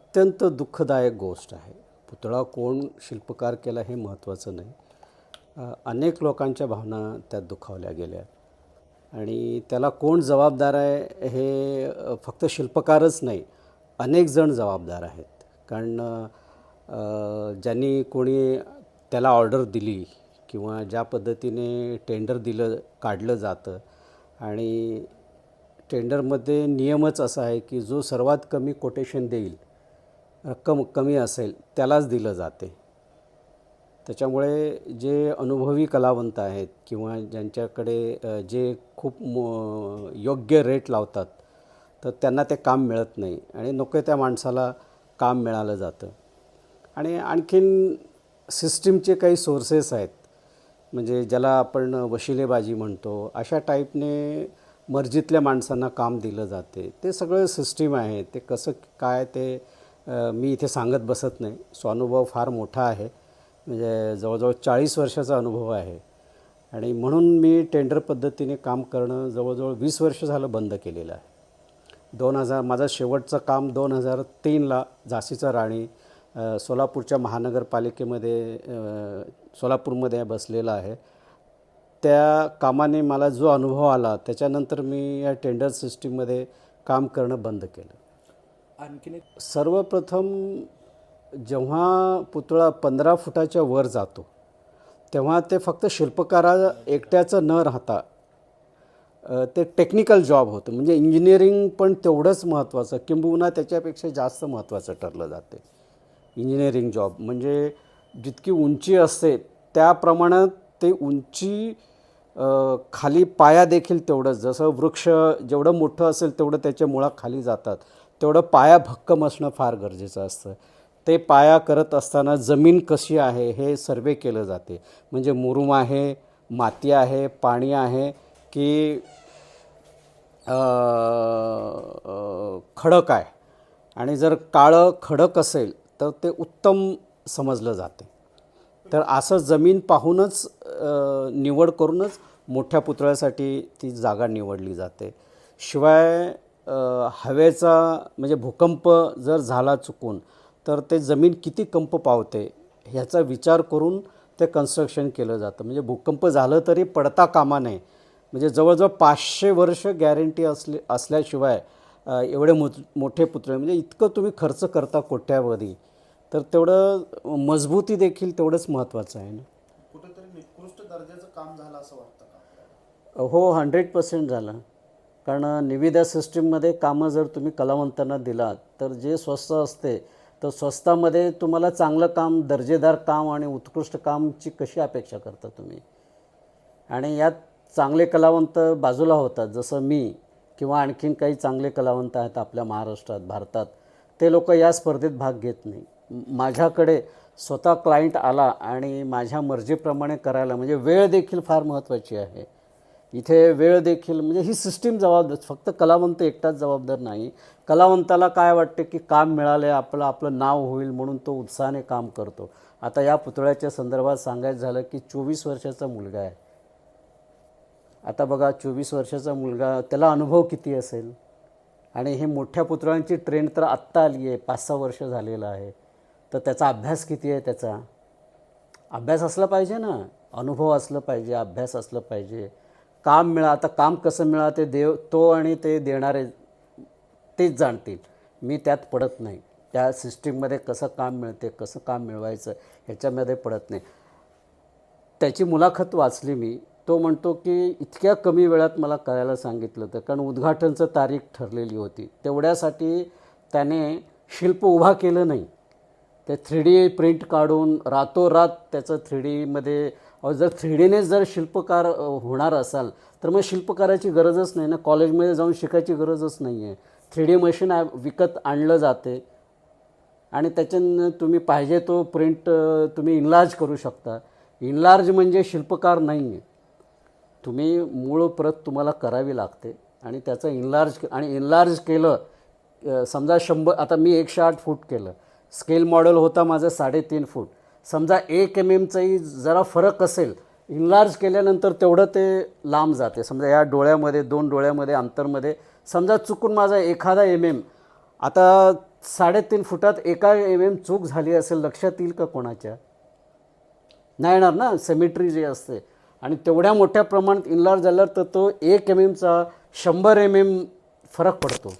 अत्यंत दुःखदायक गोष्ट आहे. पुतळा कोण शिल्पकार केला हे महत्त्वाचं नाही. अनेक लोकांच्या भावना त्यात दुखावल्या गेल्या आणि त्याला कोण जबाबदार आहे हे फक्त शिल्पकारच नाही, अनेक जण जबाबदार आहेत. कारण ज्यांनी कोणी त्याला ऑर्डर दिली किंवा ज्या पद्धतीने टेंडर काढलं जातं आणि टेंडरमध्ये नियमच असा आहे की जो सर्वात कमी कोटेशन देईल, रक्कम कमी असेल त्यालाच दिलं जाते. त्याच्यामुळे जे अनुभवी कलावंत आहेत किंवा ज्यांच्याकडे जे खूप योग्य रेट लावतात तर त्यांना ते काम मिळत नाही आणि नको त्या माणसाला काम मिळालं जातं. आणि आणखीन सिस्टीमचे काही सोर्सेस आहेत, म्हणजे ज्याला आपण वशिलेबाजी म्हणतो, अशा टाईपने मर्जीतल्या माणसांना काम दिलं जाते. ते सगळं सिस्टीम आहे. ते कसं काय ते मी इथे सांगत बसत नाही. स्वानुभव फार मोठा आहे, म्हणजे जवळजवळ 40 वर्षाचा अनुभव आहे आणि म्हणून मी टेंडर पद्धतीने काम करणं जवळजवळ 20 वर्ष झालं बंद केलेलं आहे. माझं शेवटचं काम 2003ला झाशीचा राणी सोलापूरच्या महानगरपालिकेमध्ये सोलापूरमध्ये बसलेला आहे. त्या कामाने मला जो अनुभव आला त्याच्यानंतर मी या टेंडर सिस्टीममध्ये काम करणं बंद केलं. आणखीन एक सर्वप्रथम जेव्हा पुतळा 15 फुटाच्या वर जातो तेव्हा ते फक्त शिल्पकारा एकट्याचं न राहता ते टेक्निकल जॉब होतं. म्हणजे इंजिनिअरिंग पण तेवढंच महत्त्वाचं, किंबहुना त्याच्यापेक्षा जास्त महत्त्वाचं ठरलं जाते. इंजिनिअरिंग जॉब म्हणजे जितकी उंची असते त्या प्रमाणात ते उंची खाली पाया देखील तेवढंच, जसं वृक्ष जेवढं मोठं असेल तेवढं त्याच्या मुळा खाली जातात, तेवढं पाया भक्कम असणं फार गरजेचं असतं. ते पाया करत असताना जमीन कशी आहे हे सर्वे केलं जाते. म्हणजे मुरूम आहे, माती आहे, पाणी आहे की खडक आहे. आणि जर काळं खडक असेल तर ते उत्तम समजलं जाते. तर असं जमीन पाहूनच निवड करूनच मोठ्या पुतळ्यासाठी ती जागा निवडली जाते. शिवाय हवेचा म्हणजे भूकंप जर झाला चुकून तर ते जमीन किती कंप पावते ह्याचा विचार करून ते कन्स्ट्रक्शन केलं जातं. म्हणजे भूकंप झालं तरी पडता कामा नये. म्हणजे जवळजवळ 500 वर्ष गॅरंटी असल्याशिवाय एवढे मोठे पुतळे, म्हणजे इतकं तुम्ही खर्च करता कोट्यावधी, तर तेवढं मजबूती देखील तेवढंच महत्त्वाचं आहे ना. कुठेतरी निकृष्ट दर्जाचं काम झालं असं वाटतं का? हो, 100% झालं. कारण निविदा सिस्टीममध्ये कामं जर तुम्ही कलावंतांना दिलात तर जे स्वस्त असते तर स्वस्तामध्ये तुम्हाला चांगलं काम, दर्जेदार काम आणि उत्कृष्ट कामची कशी अपेक्षा करता तुम्ही. आणि यात चांगले कलावंत बाजूला होतात, जसं मी किंवा आणखीन काही चांगले कलावंत आहेत आपल्या महाराष्ट्रात, भारतात. ते लोक या स्पर्धेत भाग घेत नाही. माझ्याकडे स्वतः क्लायंट आला आणि माझ्या मर्जीप्रमाणे करायला, म्हणजे वेळ देखील फार महत्त्वाची आहे इथे. वेळ देखील म्हणजे ही सिस्टीम जबाबदार, फक्त कलावंत एकटाच जबाबदार नाही. कलावंताला काय वाटते की काम मिळाले, आपलं नाव होईल म्हणून तो उत्साहाने काम करतो. आता या पुतळ्याच्या संदर्भात सांगायचं झालं की 24 वर्षाचा मुलगा आहे. आता बघा, 24 वर्षाचा मुलगा, त्याला अनुभव किती असेल. आणि हे मोठ्या पुतळ्यांची ट्रेंड तर आत्ता आली आहे, 5-6 वर्ष झालेलं आहे. तर त्याचा अभ्यास किती आहे, त्याचा अभ्यास असला पाहिजे ना, अनुभव असलं पाहिजे, अभ्यास असलं पाहिजे. काम आता काम कसं मिळा ते तो आणि ते देणारे तेच जाणतील. मी त्यात पडत नाही. त्या सिस्टीममध्ये कसं काम मिळते, कसं काम मिळवायचं ह्याच्यामध्ये पडत नाही. त्याची मुलाखत वाचली मी. तो म्हणतो की इतक्या कमी वेळात मला करायला सांगितलं होतं, कारण उद्घाटनचं तारीख ठरलेली होती. तेवढ्यासाठी त्याने शिल्प उभा केलं नाही. ते 3D प्रिंट काढून रातोरात त्याचं 3Dमध्ये, जर 3Dने जर शिल्पकार होणार असाल तर मग शिल्पकाराची गरजच नाही ना, कॉलेजमध्ये जाऊन शिकायची गरजच नाही आहे. 3D मशीन विकत आणलं जाते आणि त्याच्यानं तुम्ही पाहिजे तो प्रिंट तुम्ही इनलार्ज करू शकता. इनलार्ज म्हणजे शिल्पकार नाही आहे. तुम्ही मूळ प्रत तुम्हाला करावी लागते आणि त्याचं इनलार्ज केलं. समजा 100, आता मी 108 फूट केलं. स्केल मॉडेल होता माझं 3.5 फूट. समजा 1 mmचाही जरा फरक असेल, इनलार्ज केल्यानंतर तेवढं ते लांब जाते. समजा या डोळ्यामध्ये, 2 डोळ्यामध्ये अंतरमध्ये समजा चुकून माझा एखादा आता 3.5 फुटात एका चूक झाली असेल लक्षात येईल का कोणाच्या? नाही येणार ना. सेमिट्री जी असते आणि तेवढ्या मोठ्या प्रमाणात इनलार्ज झाल्यावर तर तो 1 चा 100 फरक पडतो.